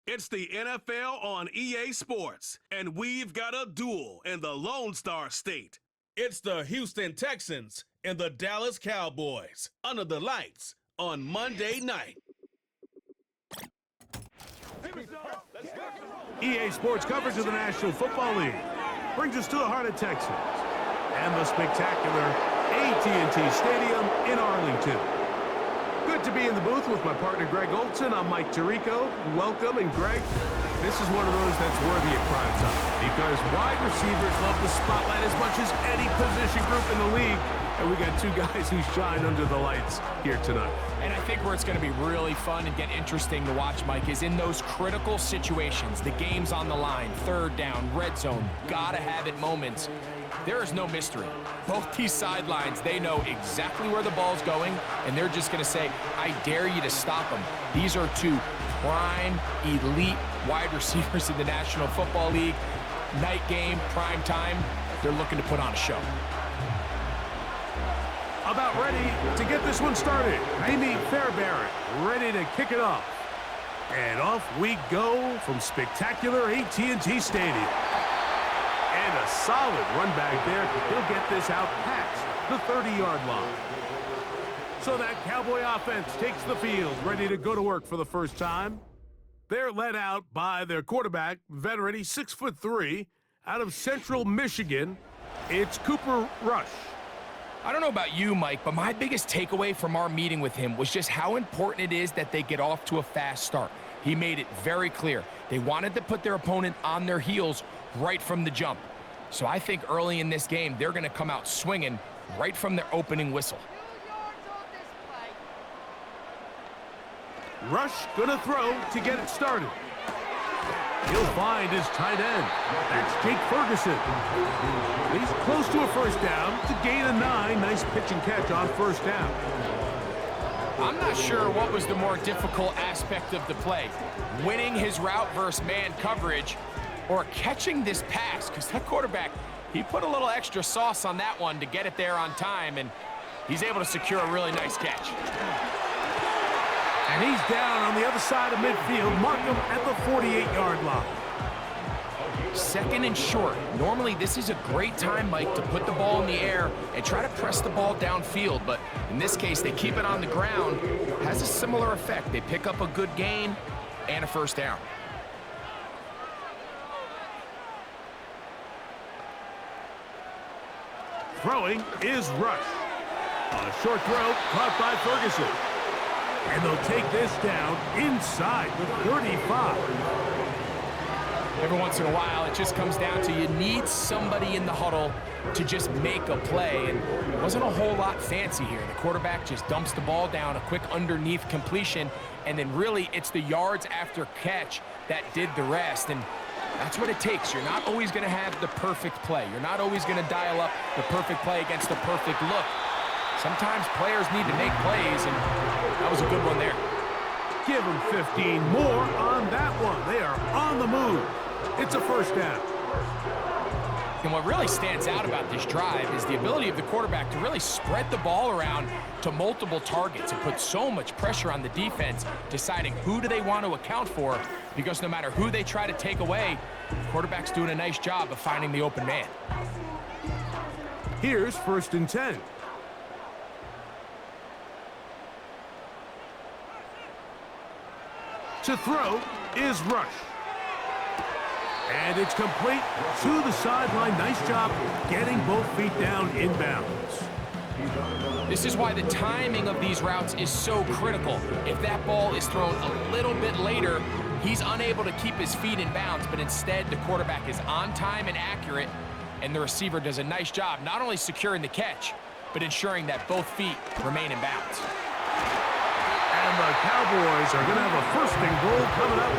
It's the NFL on EA Sports, and we've got a duel in the Lone Star State. It's the Houston Texans and the Dallas Cowboys under the lights on Monday night. EA Sports coverage of the National Football League brings us to the heart of Texas and the spectacular AT&T Stadium in Arlington. Good to be in the booth with my partner Greg Olson. I'm Mike Tirico. Welcome, and Greg, this is one of those that's worthy of prime time because wide receivers love the spotlight as much as any position group in the league, and we got two guys who shine under the lights here tonight. And I think where it's going to be really fun and get interesting to watch, Mike, is in those critical situations. The game's on the line, third down, red zone, gotta have it moments. There is no mystery. Both these sidelines, they know exactly where the ball's going, and they're just going to say, I dare you to stop them. These are two prime, elite wide receivers in the National Football League. Night game, prime time, they're looking to put on a show. About ready to get this one started. Amy Fairbairn ready to kick it off. And off we go from spectacular AT&T Stadium. And a solid run back there. He'll get this out past the 30-yard line. So that Cowboy offense takes the field, ready to go to work for the first time. They're led out by their quarterback, veteran, he's 6'3", out of Central Michigan. It's Cooper Rush. I don't know about you, Mike, but my biggest takeaway from our meeting with him was just how important it is that they get off to a fast start. He made it very clear. They wanted to put their opponent on their heels right from the jump. So I think early in this game, they're going to come out swinging right from their opening whistle. Rush gonna throw to get it started. He'll find his tight end. That's Jake Ferguson. He's close to a first down to gain a 9. Nice pitch and catch on first down. I'm not sure what was the more difficult aspect of the play, winning his route versus man coverage or catching this pass, because that quarterback, he put a little extra sauce on that one to get it there on time, and he's able to secure a really nice catch. And he's down on the other side of midfield. Mark him at the 48-yard line. Second and short. Normally, this is a great time, Mike, to put the ball in the air and try to press the ball downfield. But in this case, they keep it on the ground. Has a similar effect. They pick up a good gain and a first down. Throwing is Rush. A short throw caught by Ferguson. And they'll take this down inside the 35. Every once in a while, it just comes down to you need somebody in the huddle to just make a play. And it wasn't a whole lot fancy here. The quarterback just dumps the ball down, a quick underneath completion, and then really it's the yards after catch that did the rest. And that's what it takes. You're not always going to have the perfect play. You're not always going to dial up the perfect play against the perfect look. Sometimes players need to make plays, and that was a good one there. Give them 15 more on that one. They are on the move. It's a first down. And what really stands out about this drive is the ability of the quarterback to really spread the ball around to multiple targets and put so much pressure on the defense, deciding who do they want to account for, because no matter who they try to take away, the quarterback's doing a nice job of finding the open man. Here's 1st and 10. To throw is Rush. And it's complete to the sideline. Nice job getting both feet down inbounds. This is why the timing of these routes is so critical. If that ball is thrown a little bit later, he's unable to keep his feet in bounds, but instead the quarterback is on time and accurate, and the receiver does a nice job not only securing the catch, but ensuring that both feet remain in bounds. And the Cowboys are going to have a 1st and goal coming up.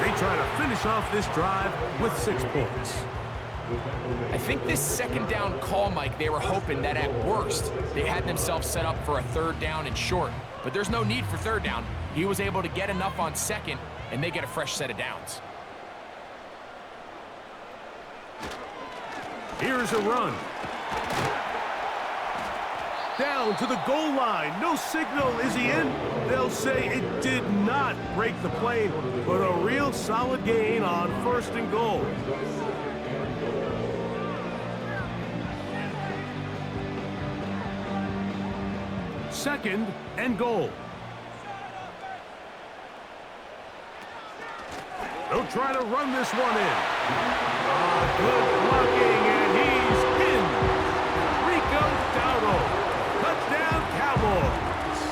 They try to finish off this drive with 6 points. I think this 2nd down call, Mike, they were hoping that at worst they had themselves set up for a 3rd down and short. But there's no need for 3rd down. He was able to get enough on 2nd, and they get a fresh set of downs. Here's a run. down to the goal line. No signal. Is he in? They'll say it did not break the plane, but a real solid gain on 1st and goal. Second and goal. They'll try to run this one in. Good blocking, and he's in. Rico Dowdle. Touchdown, Cowboys.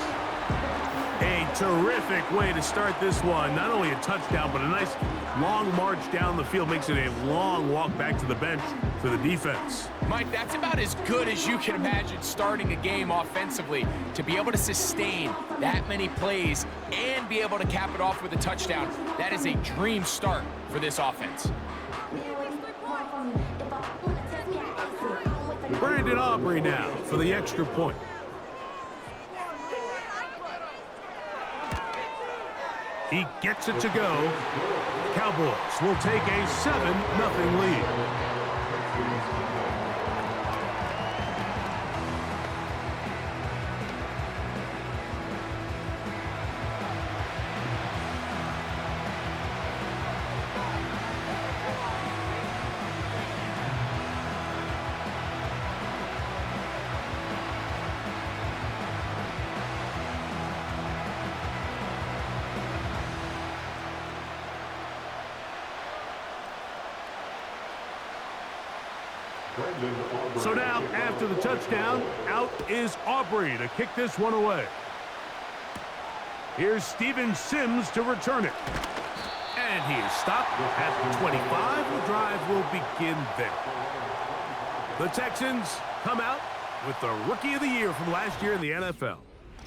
A terrific way to start this one. Not only a touchdown, but a nice long march down the field. Makes it a long walk back to the bench for the defense. Mike, that's about as good as you can imagine starting a game offensively. To be able to sustain that many plays and be able to cap it off with a touchdown, that is a dream start for this offense. Brandon Aubrey now for the extra point. He gets it to go. Cowboys will take a 7-0 lead. So now, after the touchdown, out is Aubrey to kick this one away. Here's Steven Sims to return it. And he is stopped at the 25. The drive will begin there. The Texans come out with the Rookie of the Year from last year in the NFL.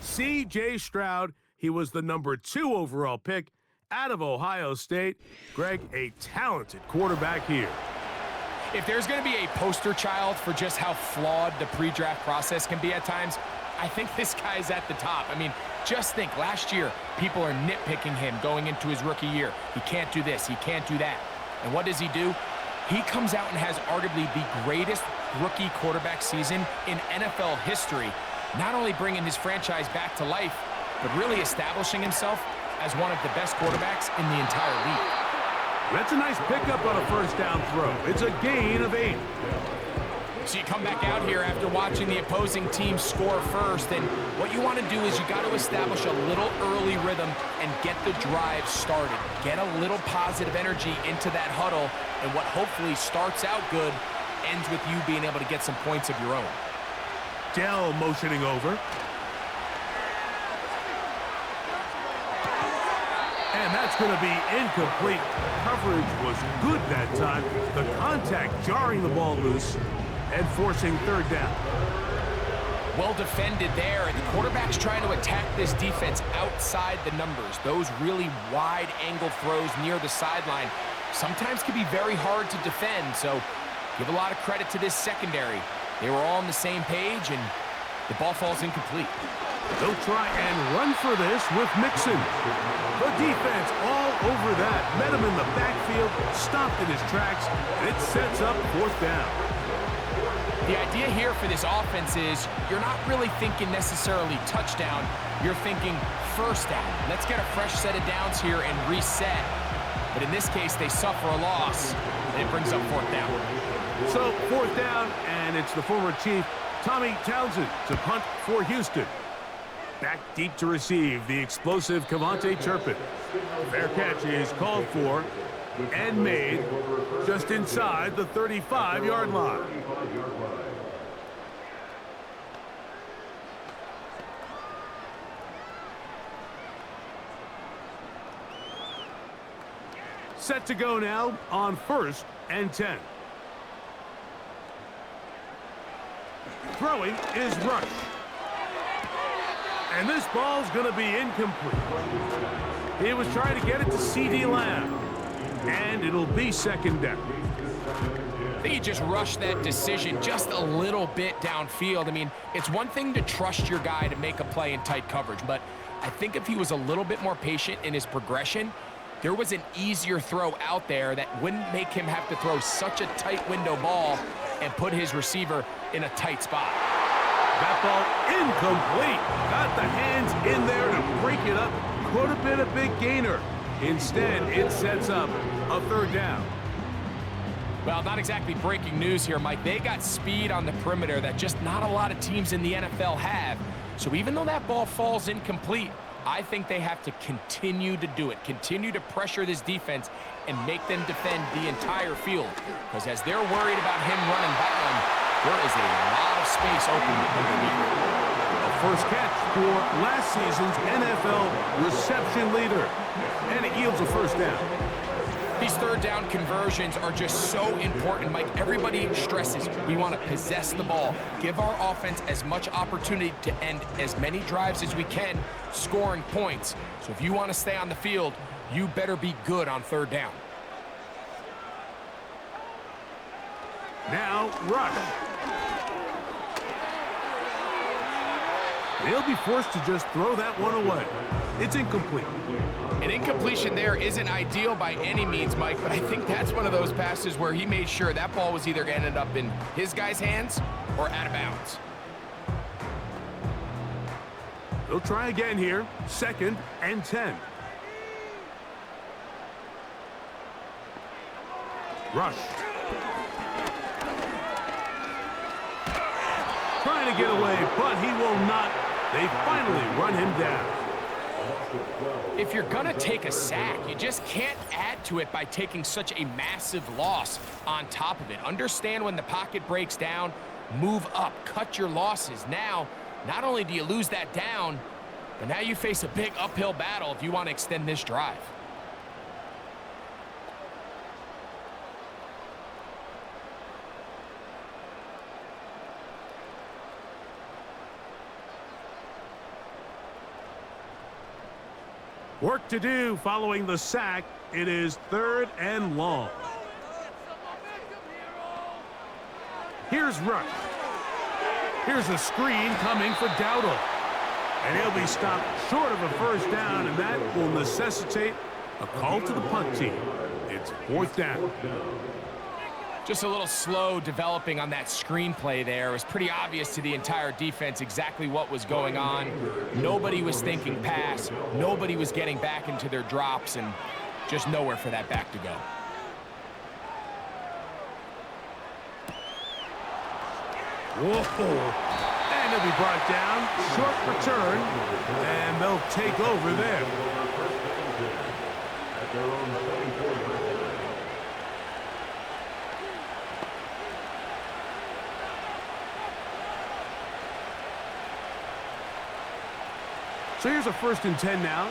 C.J. Stroud, he was the #2 overall pick out of Ohio State. Greg, a talented quarterback here. If there's going to be a poster child for just how flawed the pre-draft process can be at times, I think this guy's at the top. I mean, just think, last year, people are nitpicking him going into his rookie year. He can't do this, he can't do that. And what does he do? He comes out and has arguably the greatest rookie quarterback season in NFL history, not only bringing his franchise back to life, but really establishing himself as one of the best quarterbacks in the entire league. That's a nice pickup on a first down throw. It's a gain of 8. So you come back out here after watching the opposing team score first, and what you want to do is you got to establish a little early rhythm and get the drive started. Get a little positive energy into that huddle, and what hopefully starts out good ends with you being able to get some points of your own. Dell motioning over. And that's going to be incomplete. Coverage was good that time. The contact jarring the ball loose and forcing third down. Well defended there, and the quarterback's trying to attack this defense outside the numbers. Those really wide angle throws near the sideline sometimes can be very hard to defend, so give a lot of credit to this secondary. They were all on the same page, and the ball falls incomplete. They'll try and run for this with Mixon. The defense all over that. Met him in the backfield, stopped in his tracks, and it sets up 4th down. The idea here for this offense is you're not really thinking necessarily touchdown. You're thinking first down. Let's get a fresh set of downs here and reset. But in this case, they suffer a loss, and it brings up 4th down. So 4th down, and it's the former Chief, Tommy Townsend, to punt for Houston. Back deep to receive, the explosive Cavante Turpin. Fair catch is called for and made just inside the 35-yard line. Set to go now on 1st and 10. Throwing is Rush. And this ball's going to be incomplete. He was trying to get it to C.D. Lamb. And it'll be 2nd down. I think he just rushed that decision just a little bit downfield. I mean, it's one thing to trust your guy to make a play in tight coverage, but I think if he was a little bit more patient in his progression, there was an easier throw out there that wouldn't make him have to throw such a tight window ball and put his receiver in a tight spot. That ball incomplete. Got the hands in there to break it up. Could have been a big gainer. Instead, it sets up a third down. Well, not exactly breaking news here, Mike. They got speed on the perimeter that just not a lot of teams in the NFL have. So even though that ball falls incomplete, I think they have to continue to do it, continue to pressure this defense and make them defend the entire field. Because as they're worried about him running by them, there is a lot of space open underneath. The first catch for last season's NFL reception leader. And it yields a first down. These third down conversions are just so important, Mike. Everybody stresses we want to possess the ball, give our offense as much opportunity to end as many drives as we can, scoring points. So if you want to stay on the field, you better be good on third down. Now, rush. They'll be forced to just throw that one away. It's incomplete. An incompletion there isn't ideal by any means, Mike, but I think that's one of those passes where he made sure that ball was either going to end up in his guy's hands or out of bounds. They'll try again here. 2nd and 10. Rush. Trying to get away, but he will not. They finally run him down. If you're going to take a sack, you just can't add to it by taking such a massive loss on top of it. Understand when the pocket breaks down, move up, cut your losses. Now, not only do you lose that down, but now you face a big uphill battle if you want to extend this drive. Work to do following the sack. It is 3rd and long. Here's Rush. Here's a screen coming for Dowdle. And he'll be stopped short of a first down, and that will necessitate a call to the punt team. It's 4th down. Just a little slow developing on that screenplay there. It was pretty obvious to the entire defense exactly what was going on. Nobody was thinking pass. Nobody was getting back into their drops, and just nowhere for that back to go. Whoa. And he'll be brought down. Short return. And they'll take over there. So here's a 1st and 10 now.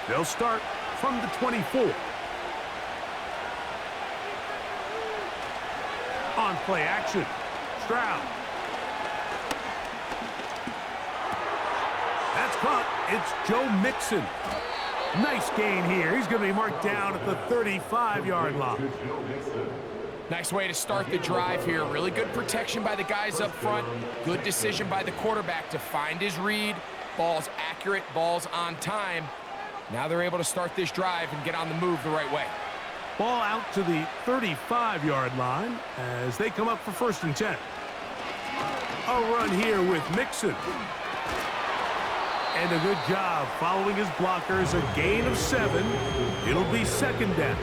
They'll start from the 24. On play action. Stroud. That's caught. It's Joe Mixon. Nice gain here. He's going to be marked down at the 35-yard line. Nice way to start the drive here. Really good protection by the guys up front. Good decision by the quarterback to find his read. Ball's accurate, ball's on time. Now they're able to start this drive and get on the move the right way. Ball out to the 35-yard line as they come up for 1st and 10. A run here with Mixon. And a good job following his blockers. A gain of 7. It'll be 2nd down.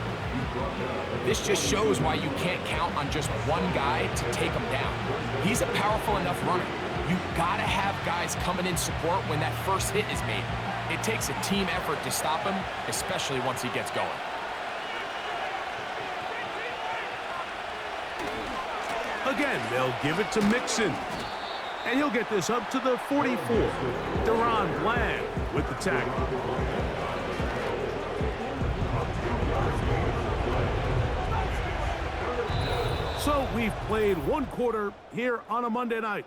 This just shows why you can't count on just one guy to take him down. He's a powerful enough runner. You gotta have guys coming in support when that first hit is made. It takes a team effort to stop him, especially once he gets going. Again, they'll give it to Mixon. And he'll get this up to the 44. Deron Bland with the tackle. So we've played 1 quarter here on a Monday night.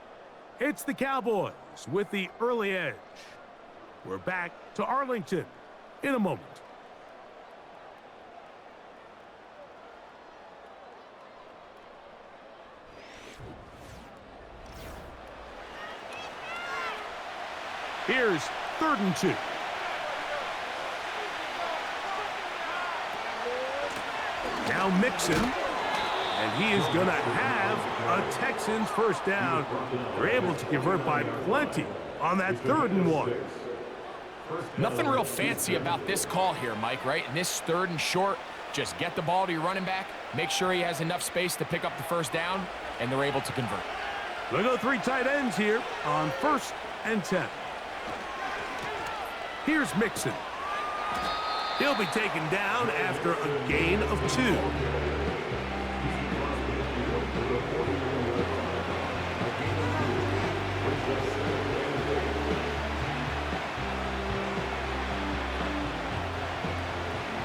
It's the Cowboys with the early edge. We're back to Arlington in a moment. Here's 3rd and 2. Now Mixon. And he is going to have a Texans first down. They're able to convert by plenty on that 3rd and 1. Nothing real fancy about this call here, Mike, right? In this 3rd and short, just get the ball to your running back, make sure he has enough space to pick up the first down, and they're able to convert. They'll go 3 tight ends here on 1st and 10. Here's Mixon. He'll be taken down after a gain of 2.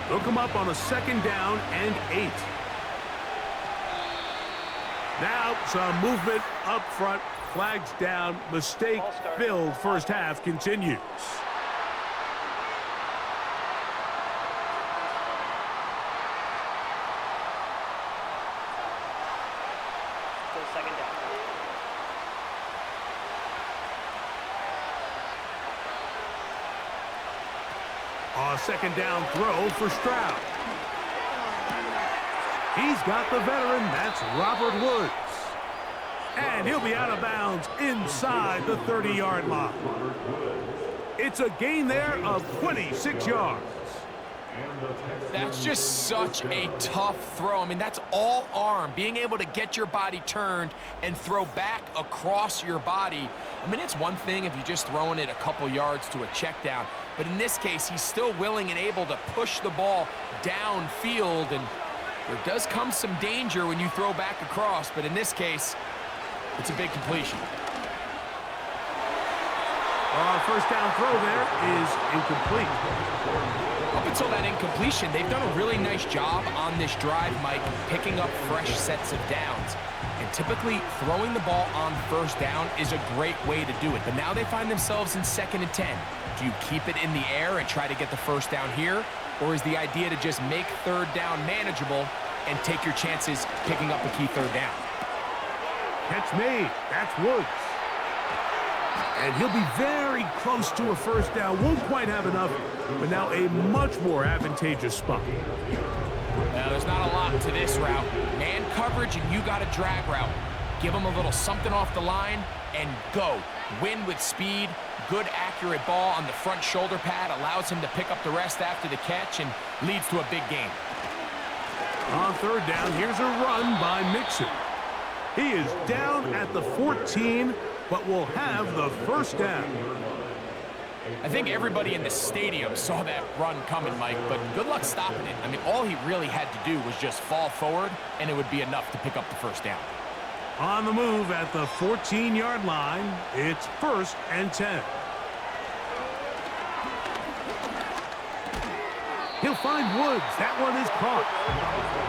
They'll come up on a 2nd down and 8. Now some movement up front. Flags down. Mistake-filled first half continues. Still 2nd down. A 2nd down throw for Stroud. He's got the veteran. That's Robert Woods. And he'll be out of bounds inside the 30-yard line. It's a gain there of 26 yards. That's just such a tough throw. I mean, that's all arm. Being able to get your body turned and throw back across your body. I mean, it's one thing if you're just throwing it a couple yards to a check down. But in this case, he's still willing and able to push the ball downfield. And there does come some danger when you throw back across. But in this case, it's a big completion. First down throw there is incomplete. Up until that incompletion, they've done a really nice job on this drive, Mike, picking up fresh sets of downs. And typically, throwing the ball on 1st down is a great way to do it. But now they find themselves in 2nd and 10. Do you keep it in the air and try to get the first down here? Or is the idea to just make 3rd down manageable and take your chances picking up a key 3rd down? Catch made. That's Woods. And he'll be very close to a first down. Won't quite have enough, but now a much more advantageous spot. Now, there's not a lot to this route. Man coverage, and you got a drag route. Give him a little something off the line and go. Win with speed. Good, accurate ball on the front shoulder pad. Allows him to pick up the rest after the catch and leads to a big game. On 3rd down, here's a run by Mixon. He is down at the 14, but will have the first down. I think everybody in the stadium saw that run coming, Mike, but good luck stopping it. I mean, all he really had to do was just fall forward, and it would be enough to pick up the first down. On the move at the 14-yard line, it's 1st and 10. He'll find Woods. That one is caught.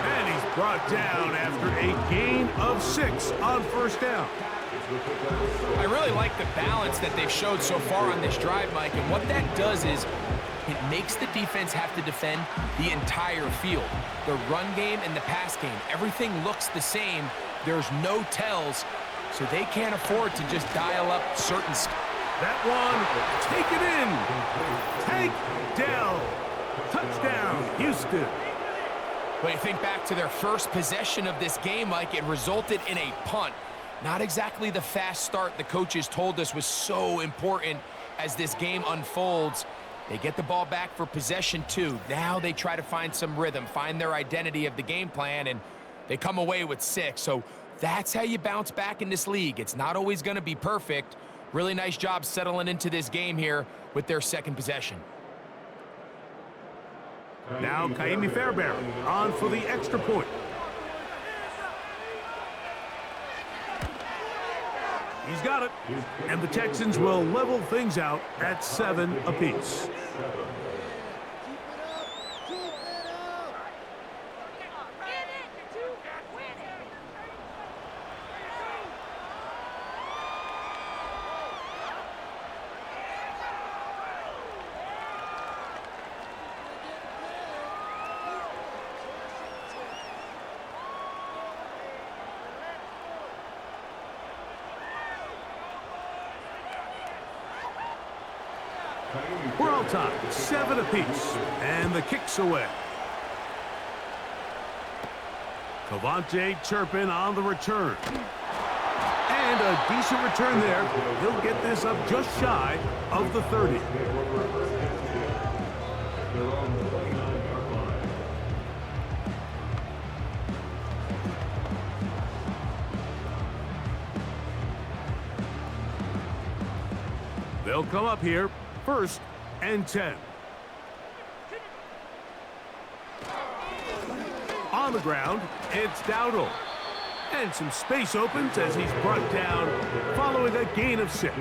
And he's brought down after a gain of 6 on 1st down. I really like the balance that they've showed so far on this drive, Mike, and what that does is it makes the defense have to defend the entire field. The run game and the pass game, everything looks the same. There's no tells, so they can't afford to just dial up certain... That one, take it in. Take Dell. Touchdown, Houston. When you think back to their first possession of this game, Mike, it resulted in a punt. Not exactly the fast start the coaches told us was so important as this game unfolds. They get the ball back for possession 2. Now they try to find some rhythm, find their identity of the game plan, and they come away with 6. So that's how you bounce back in this league. It's not always going to be perfect. Really nice job settling into this game here with their 2nd possession. Now Kaimi Fairbairn on for the extra point. He's got it. And the Texans will level things out at 7 apiece. We're all tied, 7 apiece, and the kick's away. Cavante Turpin on the return. And a decent return there. He'll get this up just shy of the 30. They'll come up here, 1st and 10. On the ground, it's Dowdle. And some space opens as he's brought down following a gain of 6.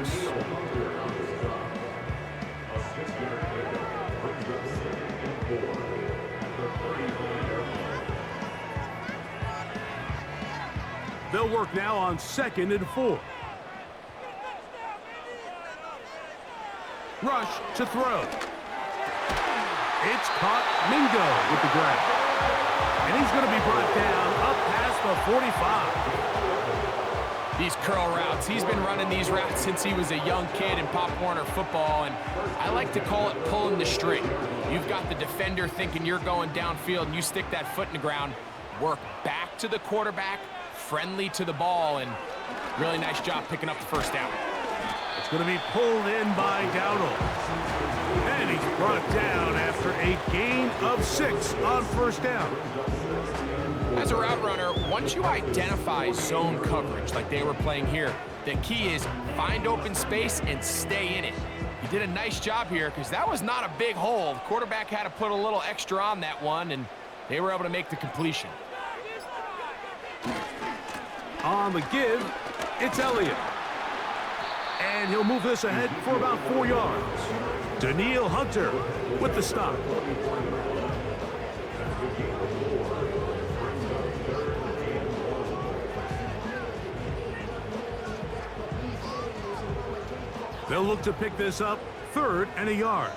They'll work now on 2nd and 4. Rush to throw. It's caught. Mingo with the grab. And he's going to be brought down up past the 45. These curl routes, he's been running these routes since he was a young kid in Pop Warner football, and I like to call it pulling the string. You've got the defender thinking you're going downfield, and you stick that foot in the ground, work back to the quarterback, friendly to the ball, and really nice job picking up the first down. It's going to be pulled in by Dowdle. And he's brought down after a gain of 6 on 1st down. As a route runner, once you identify zone coverage like they were playing here, the key is find open space and stay in it. He did a nice job here because that was not a big hole. The quarterback had to put a little extra on that one, and they were able to make the completion. On the give, it's Elliott. And he'll move this ahead for about 4 yards. Daniil Hunter with the stop. They'll look to pick this up, 3rd and a yard.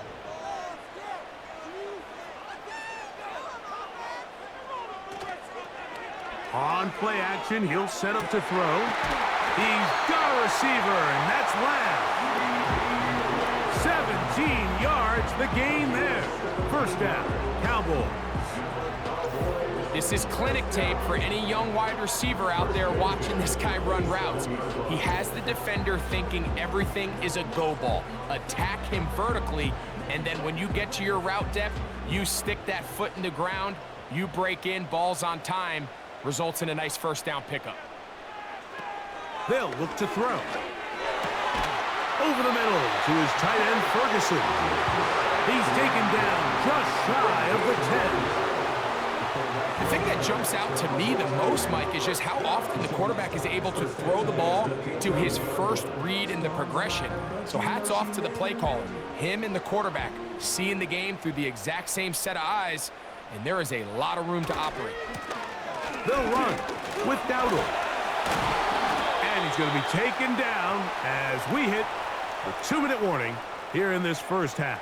On play action, he'll set up to throw. He's got a receiver, and that's Lamb. 17 yards, the gain there. 1st down, Cowboys. This is clinic tape for any young wide receiver out there watching this guy run routes. He has the defender thinking everything is a go ball. Attack him vertically, and then when you get to your route depth, you stick that foot in the ground, you break in, ball's on time, results in a nice 1st down pickup. They'll look to throw. Over the middle to his tight end, Ferguson. He's taken down just shy of the 10. The thing that jumps out to me the most, Mike, is just how often the quarterback is able to throw the ball to his first read in the progression. So hats off to the play caller. Him and the quarterback seeing the game through the exact same set of eyes, and there is a lot of room to operate. They'll run with Dowdle. And he's going to be taken down as we hit the 2-minute warning here in this 1st half.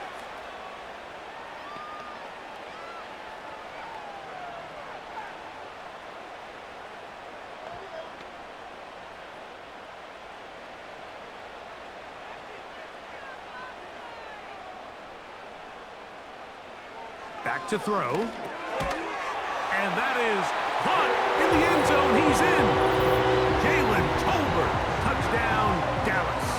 Back to throw. And that is caught in the end zone. He's in. Jalen Tolbert. Touchdown, Dallas.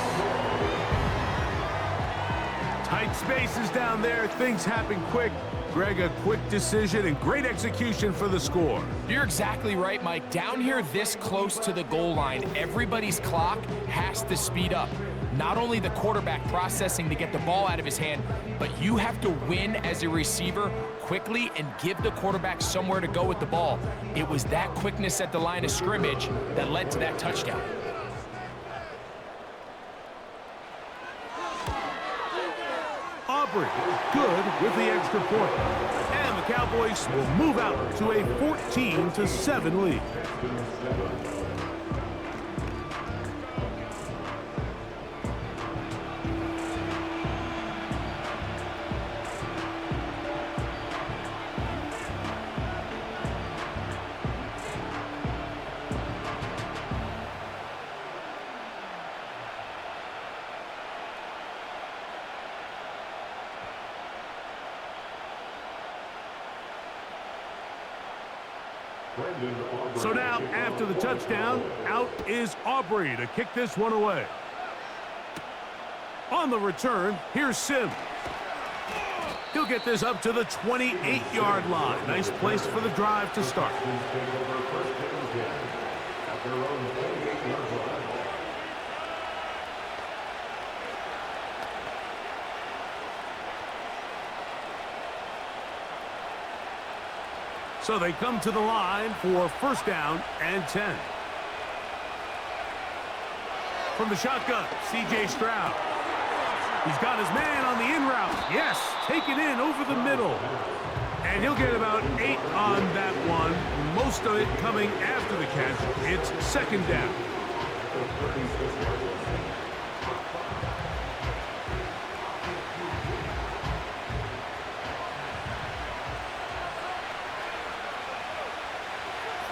Tight spaces down there. Things happen quick. Greg, a quick decision and great execution for the score. You're exactly right, Mike. Down here this close to the goal line, everybody's clock has to speed up. Not only the quarterback processing to get the ball out of his hand, but you have to win as a receiver quickly and give the quarterback somewhere to go with the ball. It was that quickness at the line of scrimmage that led to that touchdown. Aubrey, good with the extra point. And the Cowboys will move out to a 14-7 lead. So now, after the touchdown, out is Aubrey to kick this one away. On the return, here's Sim. He'll get this up to the 28-yard line. Nice place for the drive to start. So they come to the line for first down and 10. From the shotgun, C.J. Stroud. He's got his man on the in route. Yes, taken in over the middle. And he'll get about 8 on that one. Most of it coming after the catch. It's second down.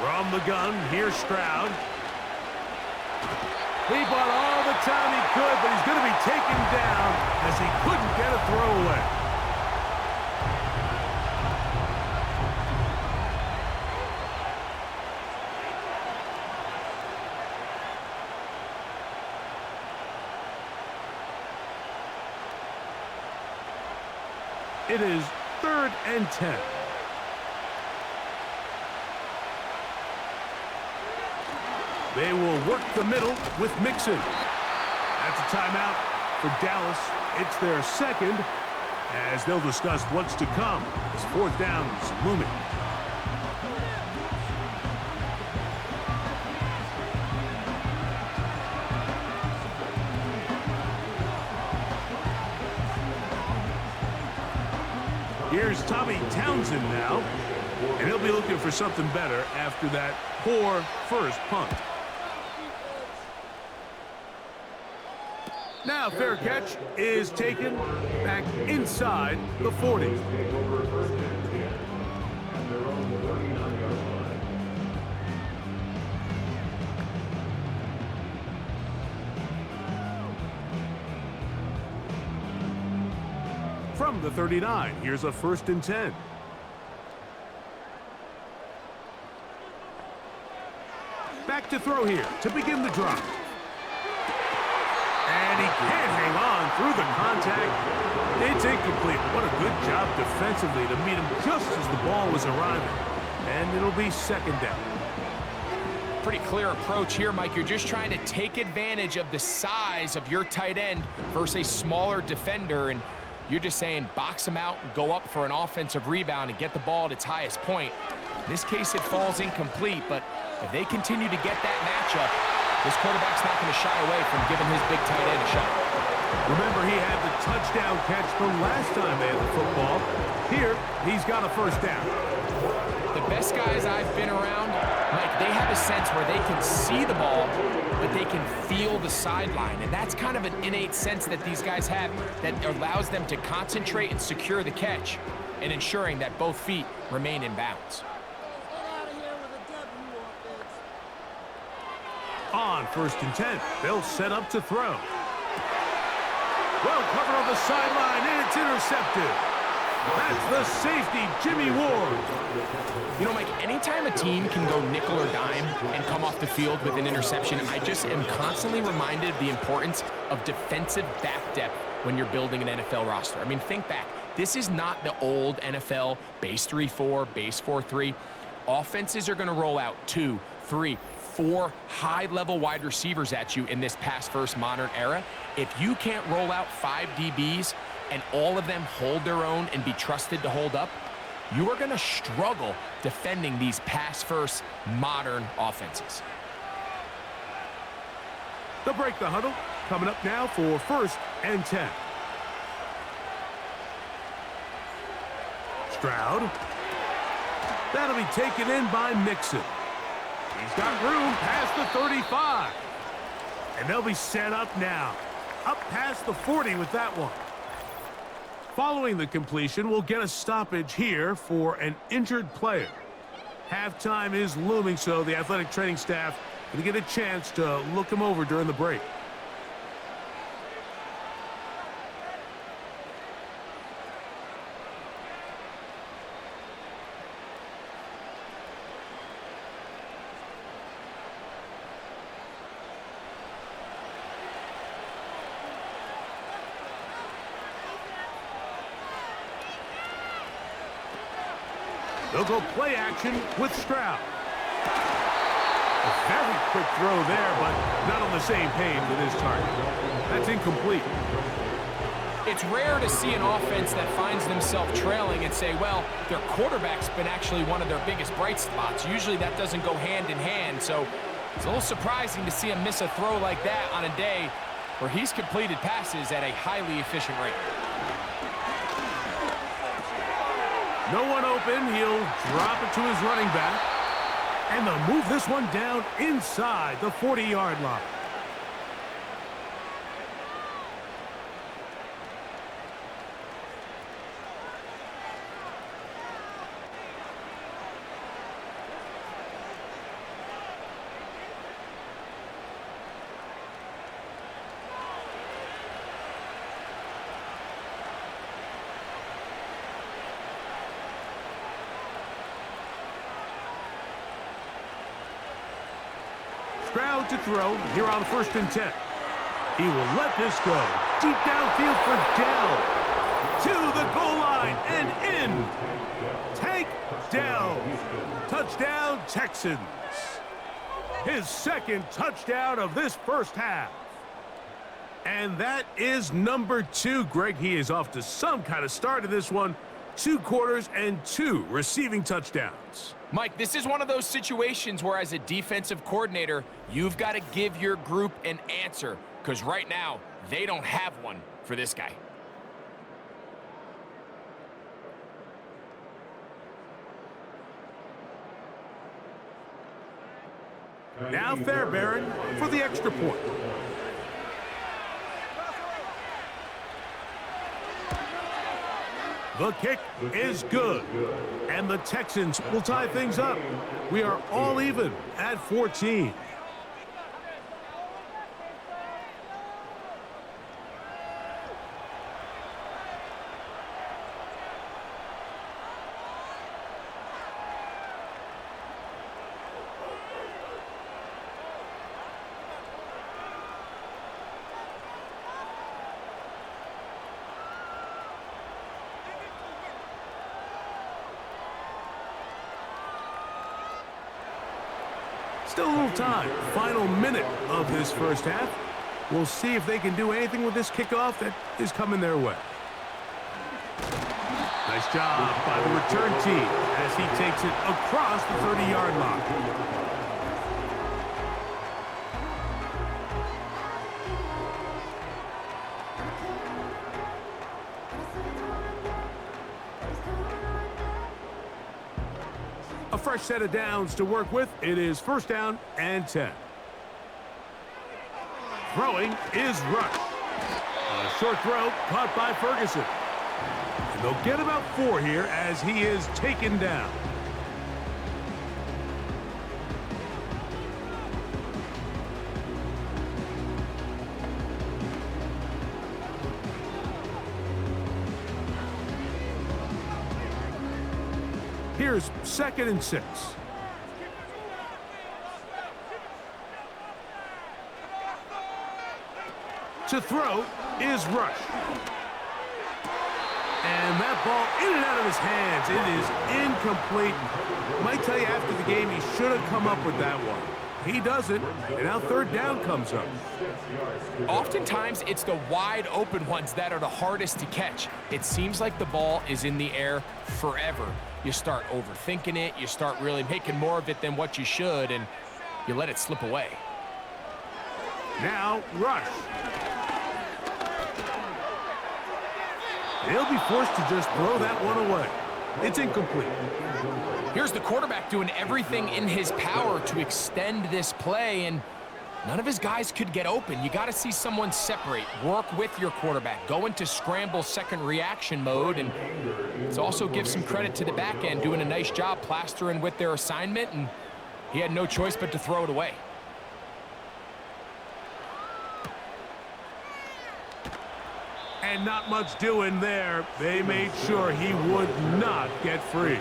From the gun, here's Stroud. He bought all the time he could, but he's going to be taken down as he couldn't get a throwaway. It is 3rd and 10. They will work the middle with Mixon. That's a timeout for Dallas. It's their second, as they'll discuss what's to come as fourth down is looming. Here's Tommy Townsend now, and he'll be looking for something better after that poor first punt. Now fair catch is taken back inside the 40. From the 39, here's a 1st and 10. Back to throw here to begin the drive. And he can't hang on through the contact. It's incomplete. What a good job defensively to meet him just as the ball was arriving. And it'll be second down. Pretty clear approach here, Mike. You're just trying to take advantage of the size of your tight end versus a smaller defender, and you're just saying box him out and go up for an offensive rebound and get the ball at its highest point. In this case, it falls incomplete, but if they continue to get that matchup, this quarterback's not going to shy away from giving his big tight end a shot. Remember, he had the touchdown catch the last time they had the football. Here, he's got a first down. The best guys I've been around, Mike, they have a sense where they can see the ball, but they can feel the sideline. And that's kind of an innate sense that these guys have that allows them to concentrate and secure the catch and ensuring that both feet remain in bounds. On 1st and 10, they'll set up to throw. Well covered on the sideline, and it's intercepted. That's the safety, Jimmy Ward. You know, Mike, anytime a team can go nickel or dime and come off the field with an interception, I just am constantly reminded of the importance of defensive back depth when you're building an NFL roster. I mean, think back. This is not the old NFL base 3-4, base 4-3. Offenses are going to roll out 2, 3, 4 high-level wide receivers at you in this pass-first modern era. If you can't roll out 5 DBs and all of them hold their own and be trusted to hold up, you are going to struggle defending these pass-first modern offenses. They'll break the huddle. Coming up now for 1st and 10. Stroud. That'll be taken in by Mixon. He's got room past the 35. And they'll be set up now. Up past the 40 with that one. Following the completion, we'll get a stoppage here for an injured player. Halftime is looming, so the athletic training staff going to get a chance to look him over during the break. They'll go play action with Stroud. A very quick throw there, but not on the same page with his target. That's incomplete. It's rare to see an offense that finds themselves trailing and say, well, their quarterback's been actually one of their biggest bright spots. Usually that doesn't go hand in hand, so it's a little surprising to see him miss a throw like that on a day where he's completed passes at a highly efficient rate. No one open. He'll drop it to his running back. And they'll move this one down inside the 40-yard line. Stroud to throw here on 1st and 10. He will let this go. Deep downfield for Dell. To the goal line and in. Tank Dell. Touchdown, Texans. His 2nd touchdown of this first half. And that is number 2. Greg, he is off to some kind of start in this one. 2 quarters and 2 receiving touchdowns. Mike, this is one of those situations where as a defensive coordinator, you've got to give your group an answer, because right now, they don't have one for this guy. Now Fairbairn for the extra point. The kick is good. And the Texans will tie things up. We are all even at 14. Still a little time. Final minute of this first half. We'll see if they can do anything with this kickoff that is coming their way. Nice job by the return team as he takes it across the 30-yard line. A fresh set of downs to work with. It is 1st down and 10. Throwing is Rush. A short throw caught by Ferguson. And they'll get about 4 here as he is taken down. Here's 2nd and 6. To throw is Rush. And that ball in and out of his hands. It is incomplete. Might tell you after the game he should have come up with that one. He doesn't, and now 3rd down comes up. Oftentimes, it's the wide open ones that are the hardest to catch. It seems like the ball is in the air forever. You start overthinking it, you start really making more of it than what you should, and you let it slip away. Now, Rush. They'll be forced to just throw that one away. It's incomplete. Here's the quarterback doing everything in his power to extend this play, and none of his guys could get open. You got to see someone separate, work with your quarterback, go into scramble second reaction mode, and let's also give some credit to the back end doing a nice job plastering with their assignment, and he had no choice but to throw it away. And not much doing there. They made sure he would not get free.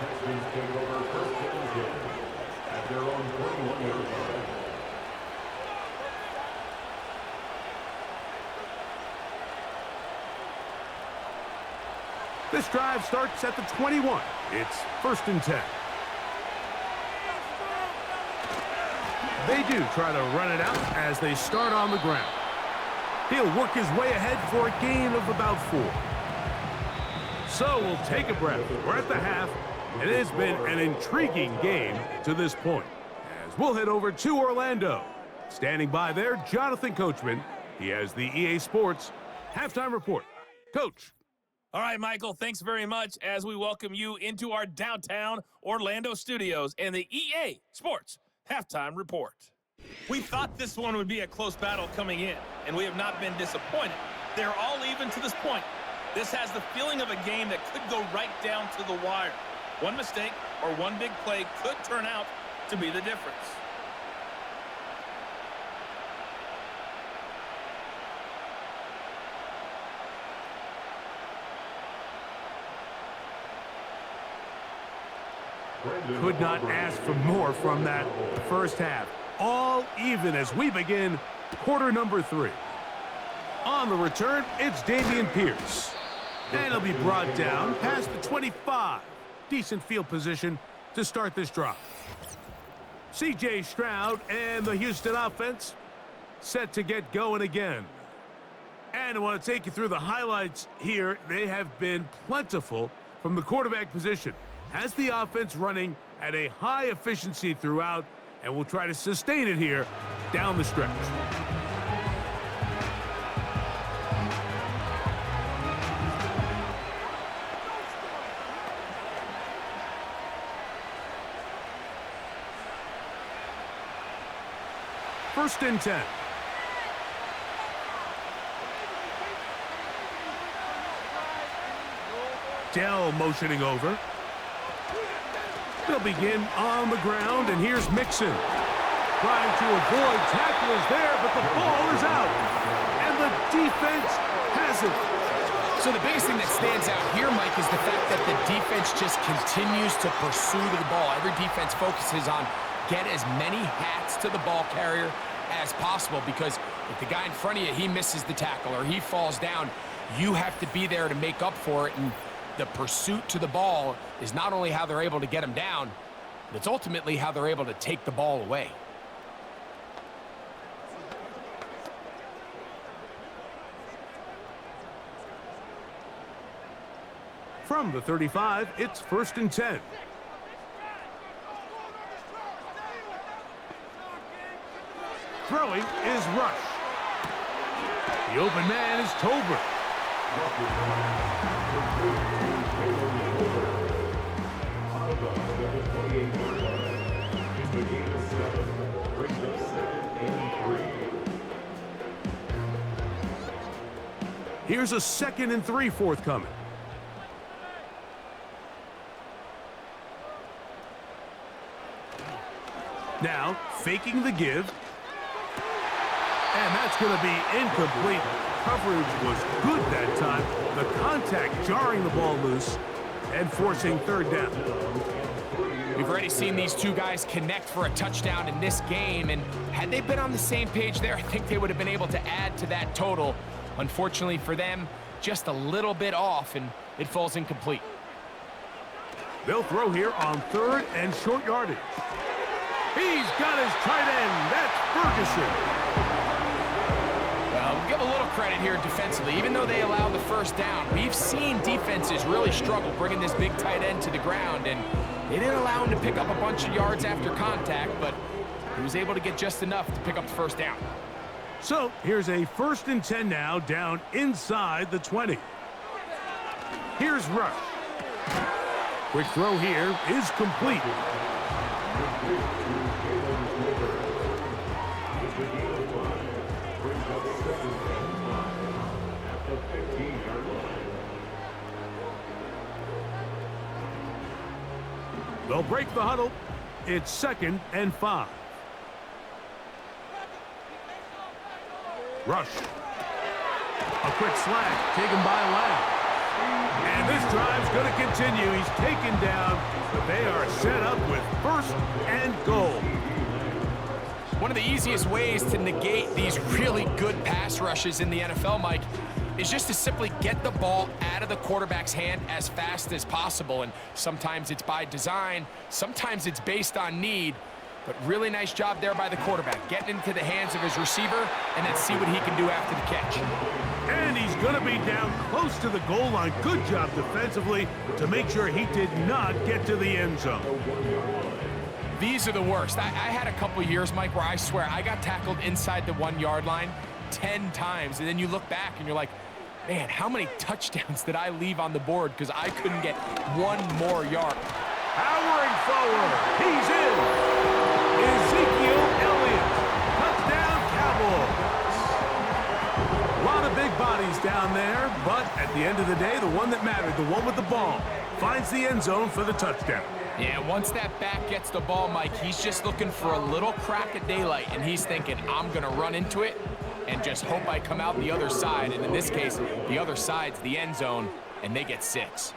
This drive starts at the 21. It's 1st and 10. They do try to run it out as they start on the ground. He'll work his way ahead for a gain of about 4. So we'll take a breath. We're at the half, and it has been an intriguing game to this point. As we'll head over to Orlando. Standing by there, Jonathan Coachman. He has the EA Sports halftime report. Coach. All right, Michael, thanks very much as we welcome you into our downtown Orlando studios and the EA Sports halftime report. We thought this one would be a close battle coming in, and we have not been disappointed. They're all even to this point. This has the feeling of a game that could go right down to the wire. One mistake or one big play could turn out to be the difference. Could not ask for more from that first half. All even as we begin quarter number 3. On the return, it's Damian Pierce. And he'll be brought down past the 25. Decent field position to start this drive. C.J. Stroud and the Houston offense set to get going again. And I want to take you through the highlights here. They have been plentiful from the quarterback position. Has the offense running at a high efficiency throughout, and we'll try to sustain it here down the stretch. First and 10. Dell motioning over. They'll begin on the ground, and here's Mixon. Trying to avoid tacklers there, but the ball is out. And the defense has it. So the biggest thing that stands out here, Mike, is the fact that the defense just continues to pursue the ball. Every defense focuses on get as many hats to the ball carrier as possible, because if the guy in front of you, he misses the tackle or he falls down, you have to be there to make up for it. And the pursuit to the ball is not only how they're able to get him down, but it's ultimately how they're able to take the ball away. From the 35, it's first and 10. Throwing is Rush. The open man is Tolbert. Here's a 2nd and 3 forthcoming. Now, faking the give. And that's going to be incomplete. Coverage was good that time. The contact jarring the ball loose and forcing 3rd down. We've already seen these two guys connect for a touchdown in this game, and had they been on the same page there, I think they would have been able to add to that total. Unfortunately for them, just a little bit off, and it falls incomplete. They'll throw here on 3rd and short yardage. He's got his tight end. That's Ferguson. Well, give a little credit here defensively. Even though they allowed the first down, we've seen defenses really struggle bringing this big tight end to the ground, and they didn't allow him to pick up a bunch of yards after contact, but he was able to get just enough to pick up the first down. So here's a 1st and 10 now, down inside the 20. Here's Rush. Quick throw here is complete. They'll break the huddle. It's 2nd and 5. Rush. A quick slash taken by Lamb. And this drive's going to continue. He's taken down, but they are set up with 1st and goal. One of the easiest ways to negate these really good pass rushes in the NFL, Mike, is just to simply get the ball out of the quarterback's hand as fast as possible. And sometimes it's by design, sometimes it's based on need. But really nice job there by the quarterback, getting into the hands of his receiver, and then see what he can do after the catch. And he's going to be down close to the goal line. Good job defensively to make sure he did not get to the end zone. These are the worst. I had a couple years, Mike, where I swear I got tackled inside the 1-yard line 10 times, and then you look back and you're like, man, how many touchdowns did I leave on the board because I couldn't get one more yard? Powering forward, he's in. Ezekiel Elliott, touchdown Cowboys. A lot of big bodies down there, but at the end of the day, the one that mattered, the one with the ball, finds the end zone for the touchdown. Yeah, once that back gets the ball, Mike, he's just looking for a little crack of daylight, and he's thinking, I'm going to run into it and just hope I come out the other side. And in this case, the other side's the end zone, and they get 6.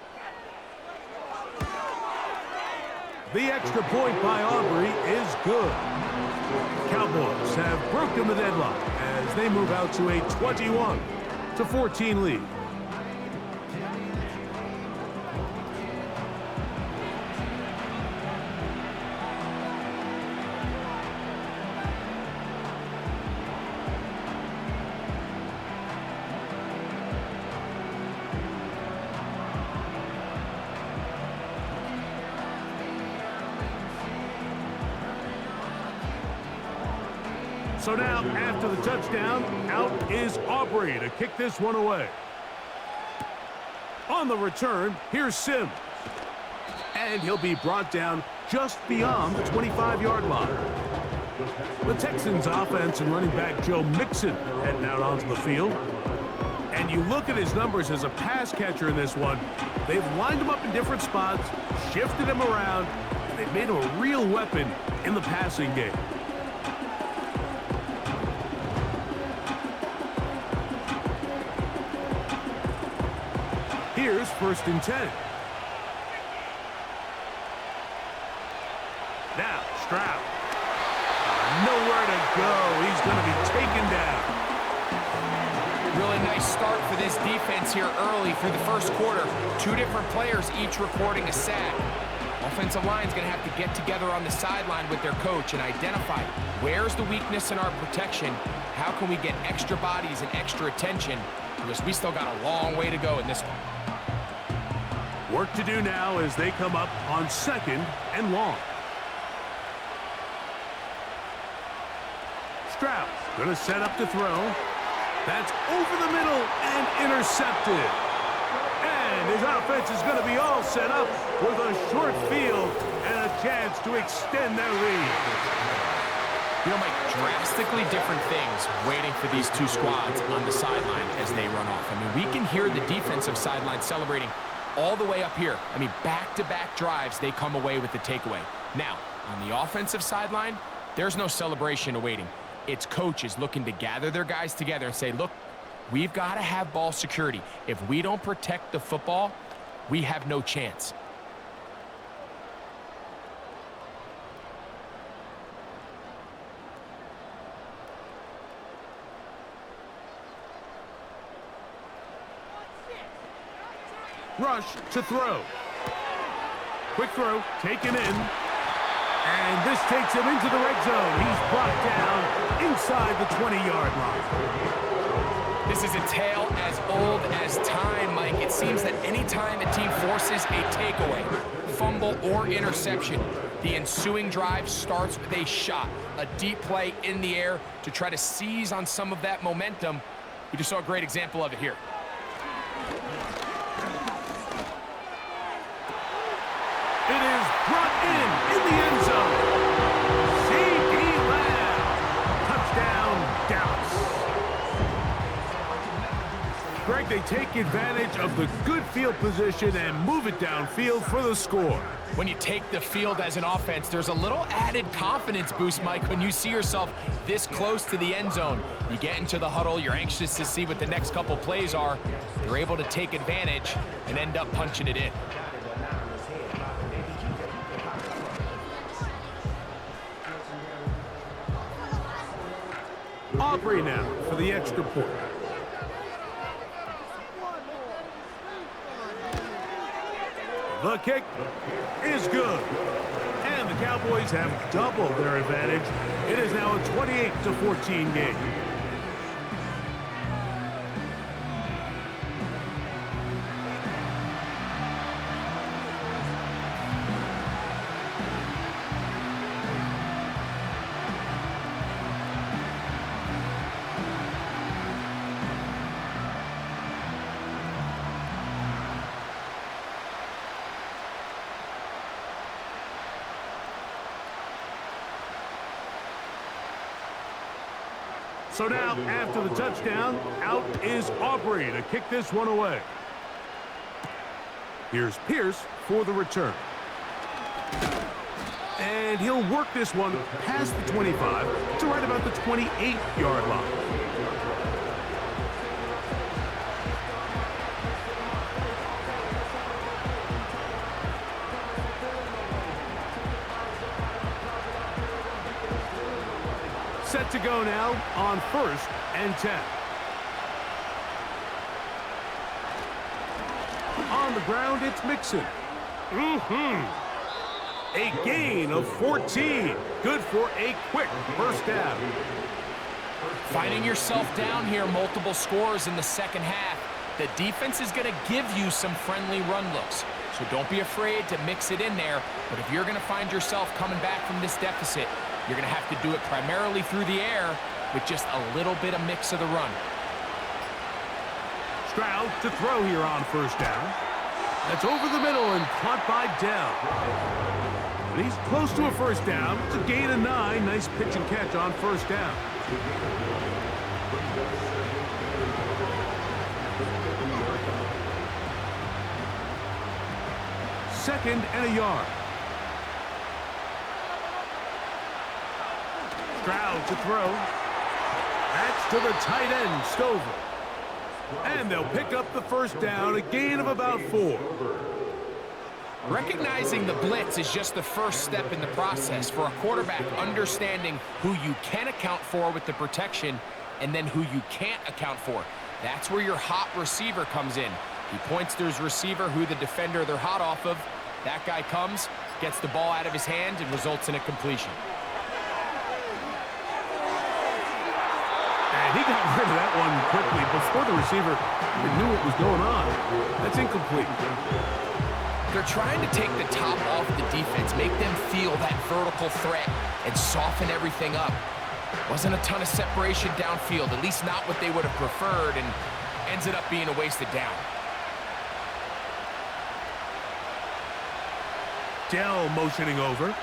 The extra point by Aubrey is good. Cowboys have broken the deadlock as they move out to a 21-14 lead. So now, after the touchdown, out is Aubrey to kick this one away. On the return, here's Sims. And he'll be brought down just beyond the 25-yard line. The Texans offense and running back Joe Mixon heading out onto the field. And you look at his numbers as a pass catcher in this one. They've lined him up in different spots, shifted him around, and they've made him a real weapon in the passing game. Here's 1st and 10. Now, Stroud. Nowhere to go. He's going to be taken down. Really nice start for this defense here early for the first quarter. 2 different players each recording a sack. Offensive line's going to have to get together on the sideline with their coach and identify where's the weakness in our protection, how can we get extra bodies and extra attention, because we still got a long way to go in this one. Work to do now as they come up on 2nd and long. Stroud going to set up to throw. That's over the middle and intercepted. And his offense is going to be all set up with a short field and a chance to extend their lead. You know, Mike, drastically different things waiting for these 2 squads on the sideline as they run off. I mean, we can hear the defensive sideline celebrating all the way up here. I mean, back-to-back drives, they come away with the takeaway. Now, on the offensive sideline, there's no celebration awaiting. It's coaches looking to gather their guys together and say, look, we've got to have ball security. If we don't protect the football, we have no chance. Rush to throw. Quick throw, taken in. And this takes him into the red zone. He's brought down inside the 20-yard line. This is a tale as old as time, Mike. It seems that any time a team forces a takeaway, fumble, or interception, the ensuing drive starts with a shot, a deep play in the air to try to seize on some of that momentum. We just saw a great example of it here. It is brought in the end zone. C.D. Lamb. Touchdown, Dallas. Greg, they take advantage of the good field position and move it downfield for the score. When you take the field as an offense, there's a little added confidence boost, Mike, when you see yourself this close to the end zone. You get into the huddle, you're anxious to see what the next couple plays are. You're able to take advantage and end up punching it in. Aubrey now for the extra point. The kick is good. And the Cowboys have doubled their advantage. It is now a 28-14 game. So now, after the touchdown, out is Aubrey to kick this one away. Here's Pierce for the return. And he'll work this one past the 25 to right about the 28-yard line. Set to go now on 1st and 10. On the ground, it's Mixon. A gain of 14. Good for a quick first down. Finding yourself down here, multiple scores in the second half. The defense is going to give you some friendly run looks. So don't be afraid to mix it in there. But if you're going to find yourself coming back from this deficit, you're going to have to do it primarily through the air with just a little bit of mix of the run. Stroud to throw here on first down. That's over the middle and caught by Dell. And he's close to a first down. It's a gain of 9. Nice pitch and catch on first down. Second and a yard. Stroud to throw. That's to the tight end, Stover. And they'll pick up the first down, a gain of about 4. Recognizing the blitz is just the first step in the process for a quarterback, understanding who you can account for with the protection and then who you can't account for. That's where your hot receiver comes in. He points to his receiver, who the defender they're hot off of. That guy comes, gets the ball out of his hand, and results in a completion. And he got rid of that one quickly before the receiver even knew what was going on. That's incomplete. They're trying to take the top off the defense, make them feel that vertical threat, and soften everything up. Wasn't a ton of separation downfield, at least not what they would have preferred, and ends it up being a wasted down. Dell motioning over.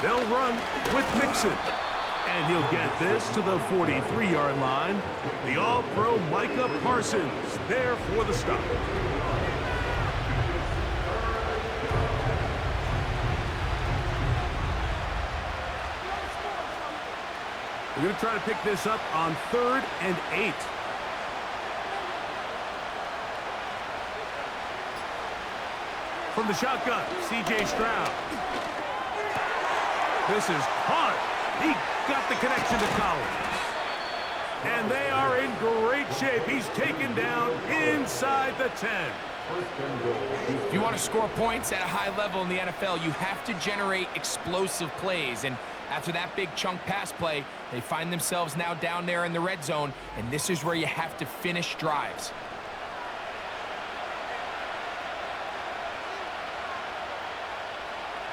They'll run with Mixon. And he'll get this to the 43-yard line. The All-Pro Micah Parsons there for the stop. We're going to try to pick this up on 3rd and 8. From the shotgun, C.J. Stroud. This is caught. He got the connection to Collins. And they are in great shape. He's taken down inside the 10. If you want to score points at a high level in the NFL, you have to generate explosive plays. And after that big chunk pass play, they find themselves now down there in the red zone, and this is where you have to finish drives.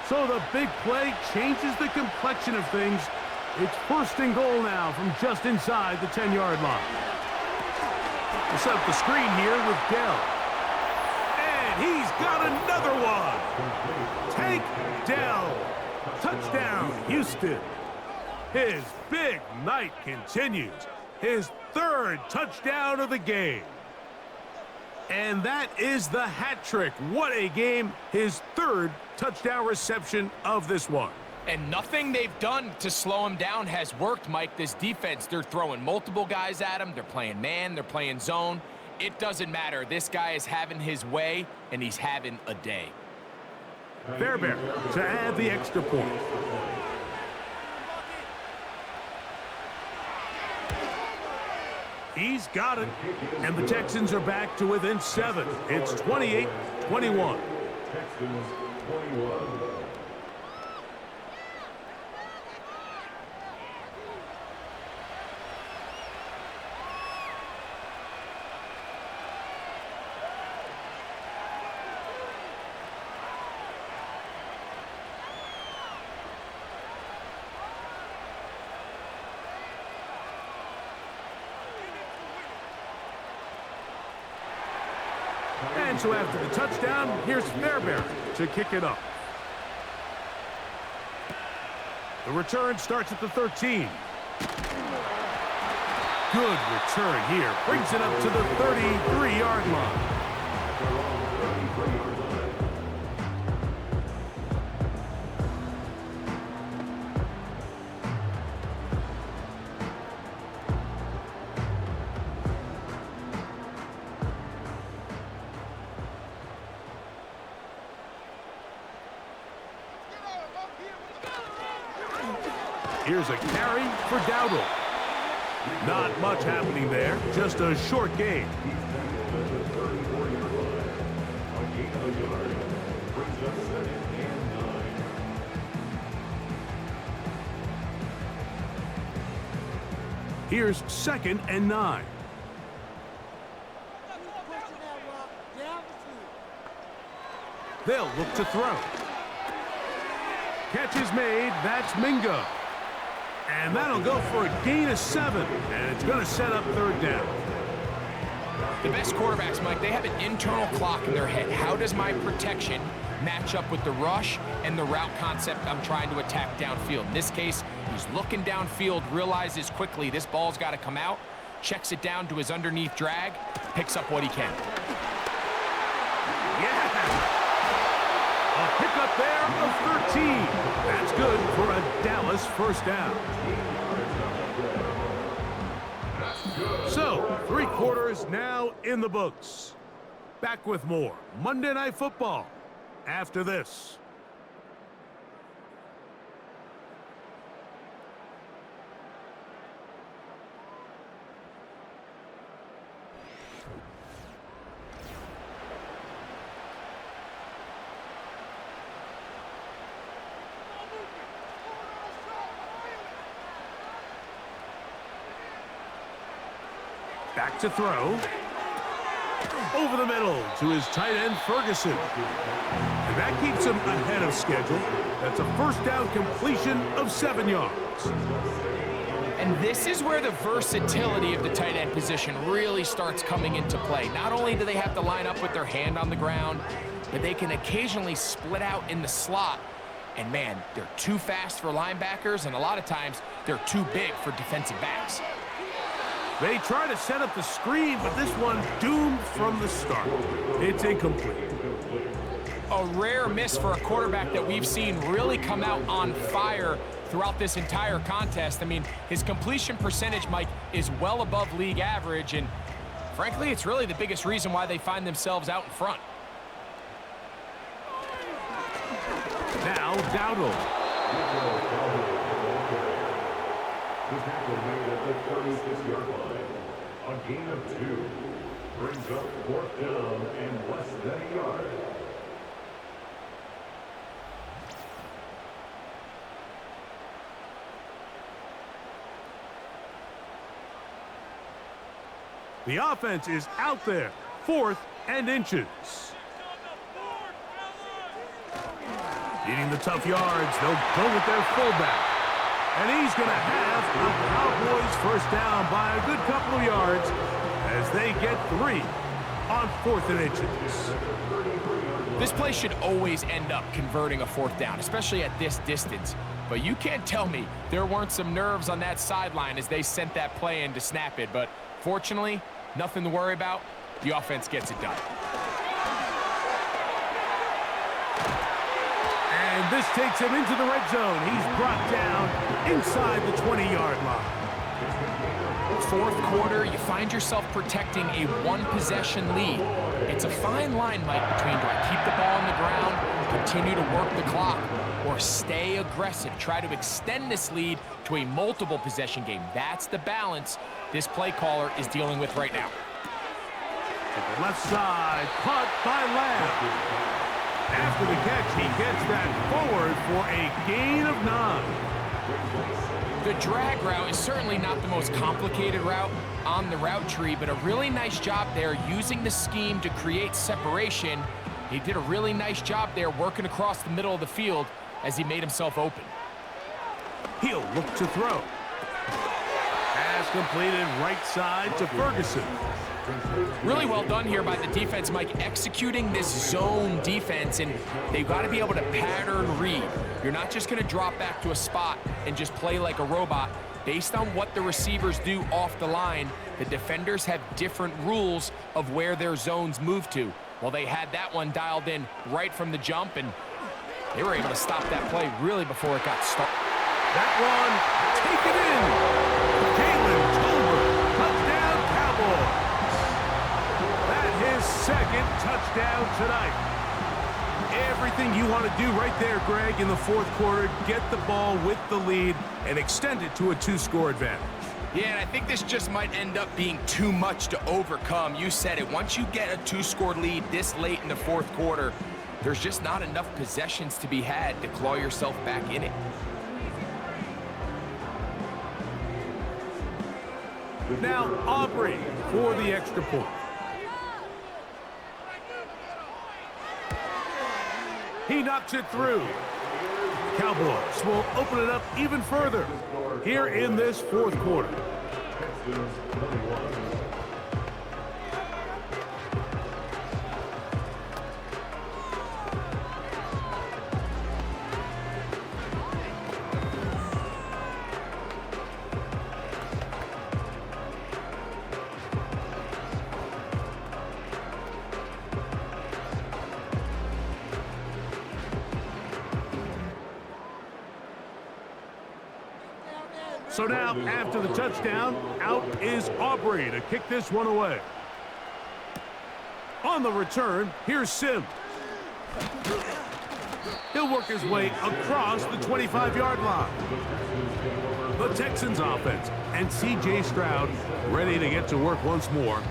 So the big play changes the complexion of things. It's 1st and goal now from just inside the 10-yard line. We'll set up the screen here with Dell. And he's got another one. Tank Dell. Touchdown, Houston. His big night continues. His 3rd touchdown of the game. And that is the hat trick. What a game. His 3rd touchdown reception of this one. And nothing they've done to slow him down has worked, Mike. This defense, they're throwing multiple guys at him. They're playing man. They're playing zone. It doesn't matter. This guy is having his way, and he's having a day. Fairbairn to add the extra point. He's got it. And the Texans are back to within 7. It's 28-21. so after the touchdown, here's Fairbairn to kick it off. The return starts at the 13. Good return here. Brings it up to the 33-yard line. Here's a carry for Dowdle. Not much happening there, just a short game. Here's 2nd and 9. They'll look to throw. Catch is made, that's Mingo. And that'll go for a gain of 7, and it's going to set up 3rd down. The best quarterbacks, Mike, they have an internal clock in their head. How does my protection match up with the rush and the route concept I'm trying to attack downfield? In this case, he's looking downfield, realizes quickly this ball's got to come out, checks it down to his underneath drag, picks up what he can. Yeah! A pickup there of 13. That's good for a Dallas 1st down. So, 3 quarters now in the books. Back with more Monday Night Football after this. Back to throw. Over the middle to his tight end, Ferguson. And that keeps him ahead of schedule. That's a 1st down completion of 7 yards. And this is where the versatility of the tight end position really starts coming into play. Not only do they have to line up with their hand on the ground, but they can occasionally split out in the slot. And man, they're too fast for linebackers, and a lot of times they're too big for defensive backs. They try to set up the screen, but this one doomed from the start. It's incomplete. A rare miss for a quarterback that we've seen really come out on fire throughout this entire contest. I mean, his completion percentage, Mike, is well above league average, and frankly, it's really the biggest reason why they find themselves out in front. Now, Dowdle. The tackle made at the 36-yard line. A gain of 2 brings up 4th down and less than a yard. The offense is out there, 4th and inches. Needing the tough yards, they'll go with their fullback. And he's going to have the Cowboys 1st down by a good couple of yards as they get 3 on 4th and inches. This play should always end up converting a 4th down, especially at this distance. But you can't tell me there weren't some nerves on that sideline as they sent that play in to snap it. But fortunately, nothing to worry about. The offense gets it done. And this takes him into the red zone. He's brought down inside the 20-yard line. 4th quarter, you find yourself protecting a 1-possession lead. It's a fine line, Mike, between do I keep the ball on the ground, continue to work the clock, or stay aggressive, try to extend this lead to a multiple-possession game. That's the balance this play caller is dealing with right now. To the left side, caught by Lamb. After the catch, he gets that forward for a gain of 9. The drag route is certainly not the most complicated route on the route tree, but a really nice job there using the scheme to create separation. He did a really nice job there working across the middle of the field as he made himself open. He'll look to throw. pass completed right side to Ferguson. Really well done here by the defense, Mike, executing this zone defense, and they've got to be able to pattern read. You're not just going to drop back to a spot and just play like a robot. Based on what the receivers do off the line, the defenders have different rules of where their zones move to. Well, they had that one dialed in right from the jump, and they were able to stop that play really before it got started. That one, take it in. Jalen Tolbert, touchdown Cowboys. That his second touchdown tonight. Everything you want to do right there, Greg, in the fourth quarter, get the ball with the lead and extend it to a 2-score advantage. Yeah, and I think this just might end up being too much to overcome. You said it. Once you get a 2-score lead this late in the fourth quarter, there's just not enough possessions to be had to claw yourself back in it. Now Aubrey for the extra point. He knocks it through. Cowboys will open it up even further here in this fourth quarter. Texans 21. So now, after the touchdown, out is Aubrey to kick this one away. On the return, here's Sim. He'll work his way across the 25-yard line. The Texans offense and C.J. Stroud ready to get to work once more.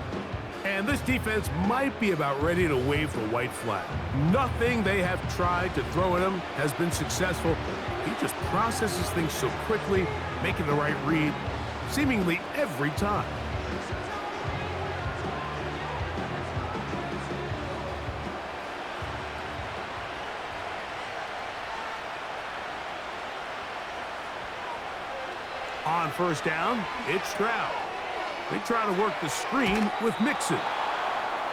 And this defense might be about ready to wave the white flag. Nothing they have tried to throw at him has been successful. He just processes things so quickly, making the right read seemingly every time. On first down, it's Stroud. They try to work the screen with Mixon.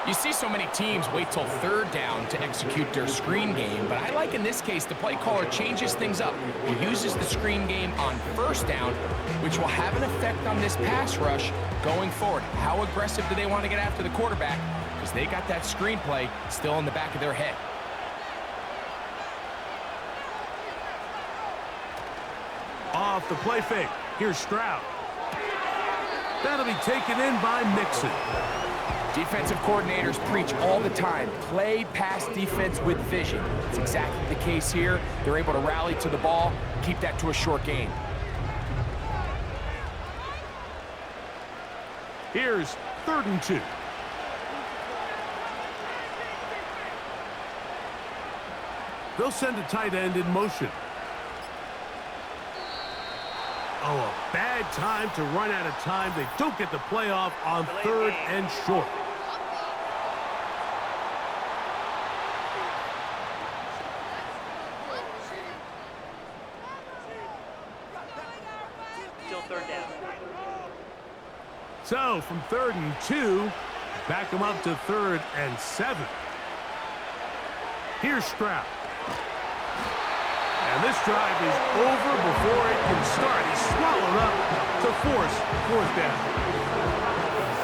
You see so many teams wait till third down to execute their screen game, but I like in this case the play caller changes things up. He uses the screen game on first down, which will have an effect on this pass rush going forward. How aggressive do they want to get after the quarterback? Because they got that screen play still in the back of their head. Off the play fake, here's Stroud. That'll be taken in by Mixon. Defensive coordinators preach all the time, play pass defense with vision. It's exactly the case here. They're able to rally to the ball, keep that to a short game. Here's 3rd and 2. They'll send a tight end in motion. Oh, a bad time to run out of time. They don't get the play off on 3rd and short. Still 3rd down. So, from 3rd and 2, back them up to 3rd and 7. Here's Stroud. And this drive is over before it can start. He's swallowed up to force 4th down.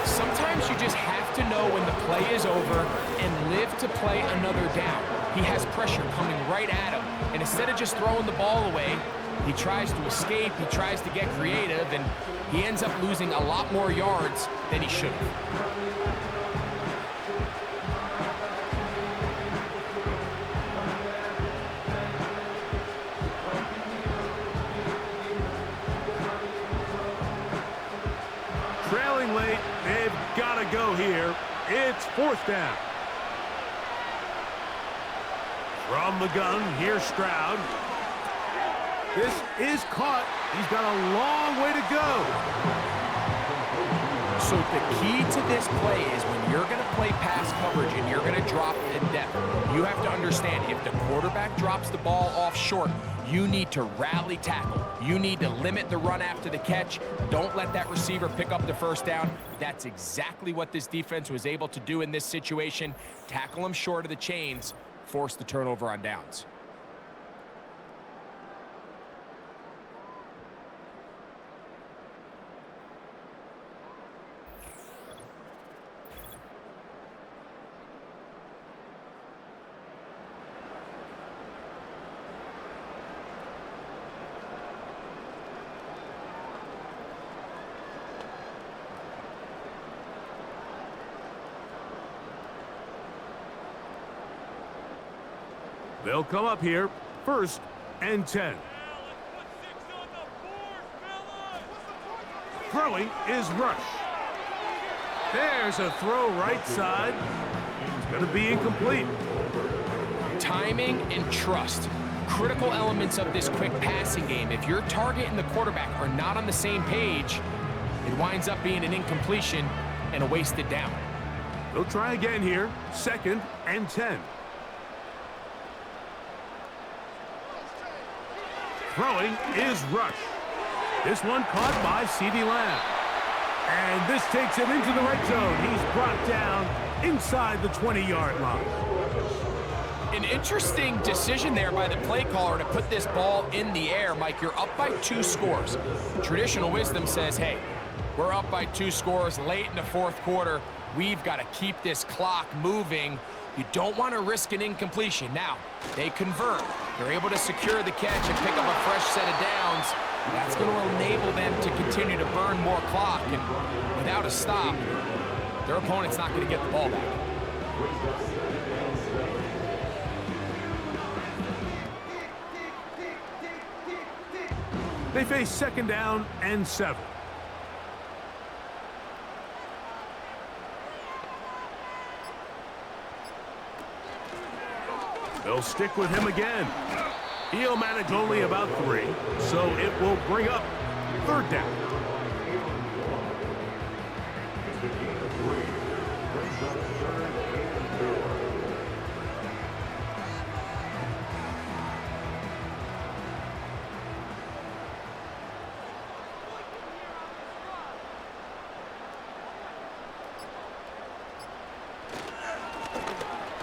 Sometimes you just have to know when the play is over and live to play another down. He has pressure coming right at him, and instead of just throwing the ball away, he tries to escape, he tries to get creative, and he ends up losing a lot more yards than he should have. Trailing late, they've got to go here. It's 4th down. From the gun, here's Stroud. This is caught. He's got a long way to go. So the key to this play is when you're going to play pass coverage and you're going to drop in depth, you have to understand if the quarterback drops the ball off short, You need to rally tackle. You need to limit the run after the catch. Don't let that receiver pick up the first down. That's exactly what this defense was able to do in this situation. Tackle them short of the chains, force the turnover on downs. They'll come up here, 1st and 10. Throwing is Rush. There's a throw right side. It's going to be incomplete. Timing and trust. Critical elements of this quick passing game. If your target and the quarterback are not on the same page, it winds up being an incompletion and a wasted down. They'll try again here, 2nd and 10. Throwing is Rush. This one caught by CeeDee Lamb. And this takes him into the red zone. He's brought down inside the 20-yard line. An interesting decision there by the play caller to put this ball in the air. Mike, you're up by 2 scores. Traditional wisdom says, hey, we're up by 2 scores late in the 4th quarter. We've got to keep this clock moving. You don't want to risk an incompletion. Now, they convert. They're able to secure the catch and pick up a fresh set of downs. That's going to enable them to continue to burn more clock. And without a stop, their opponent's not going to get the ball back. They face 2nd down and 7. They'll stick with him again. He'll manage only about 3, so it will bring up 3rd down.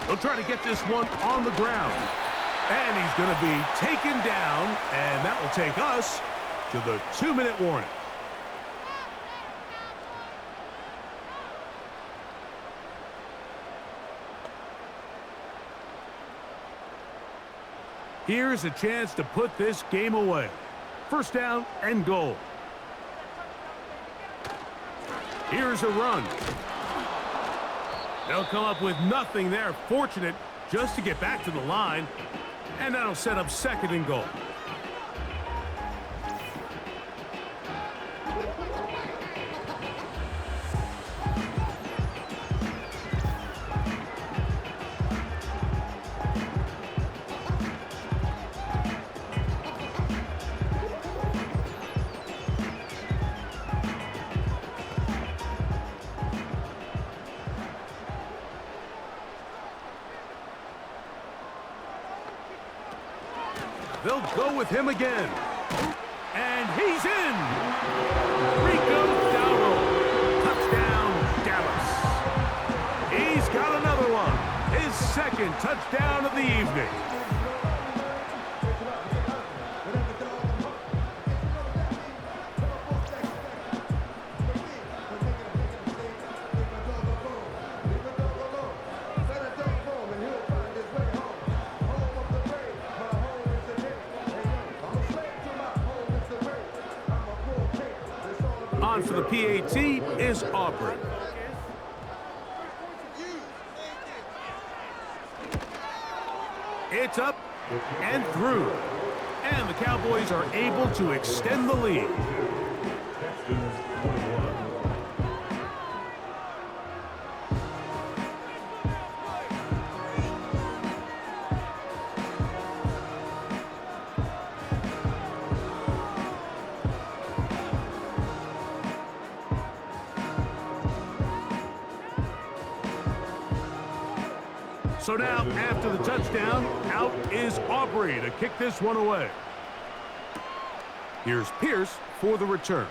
They'll try to get this one on the ground. And he's going to be taken down, and that will take us to the 2-minute warning. Here's a chance to put this game away. 1st down and goal. Here's a run. They'll come up with nothing there. Fortunate just to get back to the line. And that'll set up 2nd and goal. They'll go with him again. And he's in. Rico Dowdle. Touchdown, Dallas. He's got another one. His 2nd touchdown of the evening. On for the PAT is Aubrey. It's up and through. And the Cowboys are able to extend the lead. Texans 21. So now, after the touchdown, out is Aubrey to kick this one away. Here's Pierce for the return.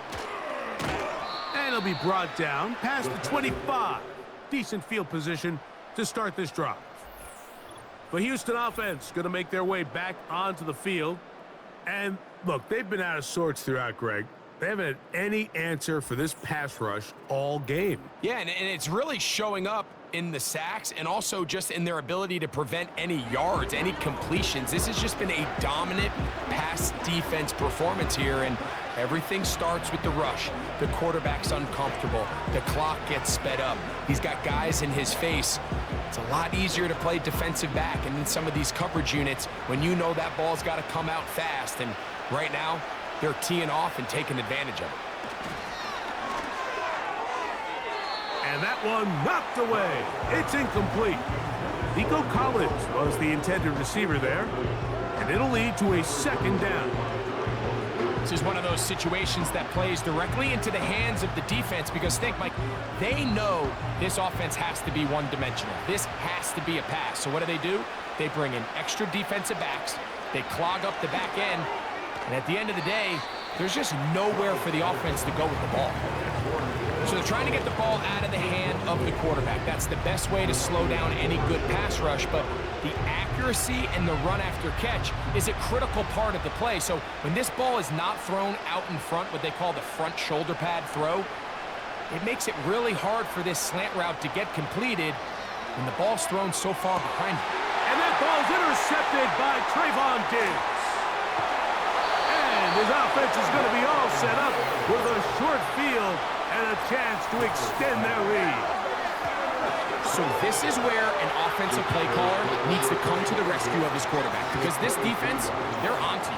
And he'll be brought down past the 25. Decent field position to start this drive. The Houston offense going to make their way back onto the field. And look, they've been out of sorts throughout, Greg. They haven't had any answer for this pass rush all game. Yeah, and it's really showing up in the sacks and also just in their ability to prevent any yards, any completions. This has just been a dominant pass defense performance here, and everything starts with the rush. The quarterback's uncomfortable. The clock gets sped up. He's got guys in his face. It's a lot easier to play defensive back, and in some of these coverage units, when you know that ball's got to come out fast, and right now, they're teeing off and taking advantage of it. And that one knocked away. It's incomplete. Nico Collins was the intended receiver there, and it'll lead to a second down. This is one of those situations that plays directly into the hands of the defense because think, Mike, they know this offense has to be one-dimensional. This has to be a pass. So what do? They bring in extra defensive backs. They clog up the back end. And at the end of the day, there's just nowhere for the offense to go with the ball. So they're trying to get the ball out of the hand of the quarterback. That's the best way to slow down any good pass rush, but the accuracy and the run after catch is a critical part of the play. So when this ball is not thrown out in front, what they call the front shoulder pad throw, it makes it really hard for this slant route to get completed when the ball's thrown so far behind you. And that ball's intercepted by Trayvon Diggs. And his offense is going to be all set up with a short field and a chance to extend their lead. So this is where an offensive play caller needs to come to the rescue of his quarterback because this defense, they're onto you.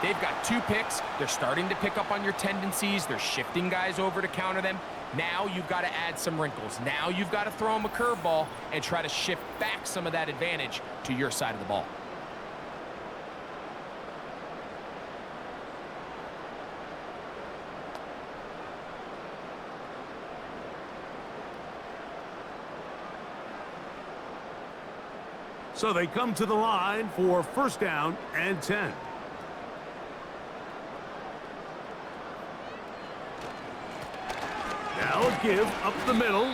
They've got 2 picks. They're starting to pick up on your tendencies. They're shifting guys over to counter them. Now you've got to add some wrinkles. Now you've got to throw them a curveball and try to shift back some of that advantage to your side of the ball. So they come to the line for first down and 10. Now a give up the middle.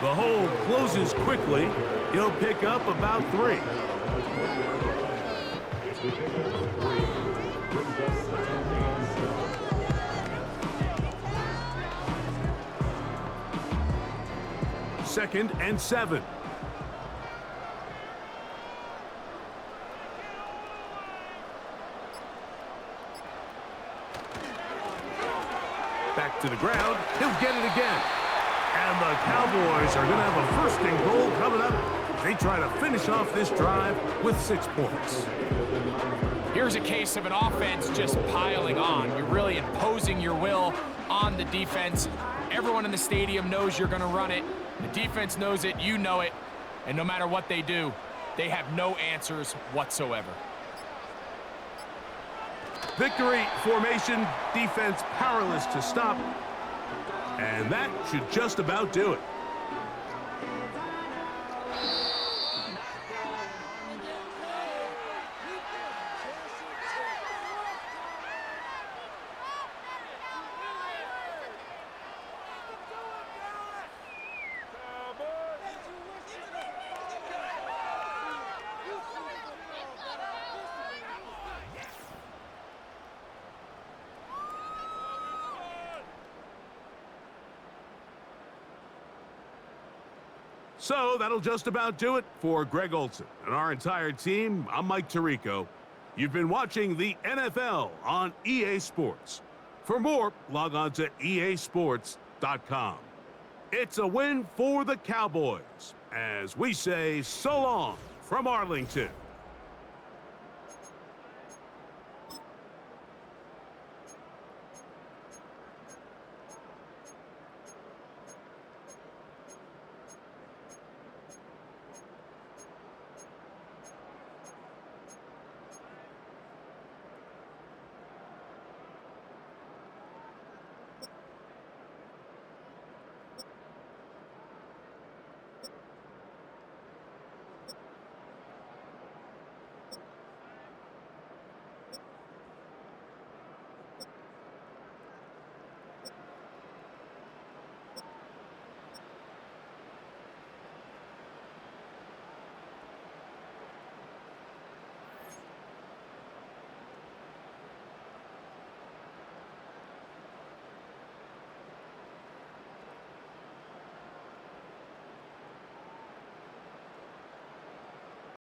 The hole closes quickly. He'll pick up about 3. Second and 7. Back to the ground. He'll get it again. And the Cowboys are going to have a first and goal coming up. They try to finish off this drive with 6 points. Here's a case of an offense just piling on. You're really imposing your will on the defense. Everyone in the stadium knows you're going to run it. The defense knows it. You know it. And no matter what they do, they have no answers whatsoever. Victory formation, defense powerless to stop. And that should just about do it. So that'll just about do it for Greg Olson and our entire team. I'm Mike Tirico. You've been watching the NFL on EA Sports. For more, log on to easports.com. It's a win for the Cowboys as we say so long from Arlington.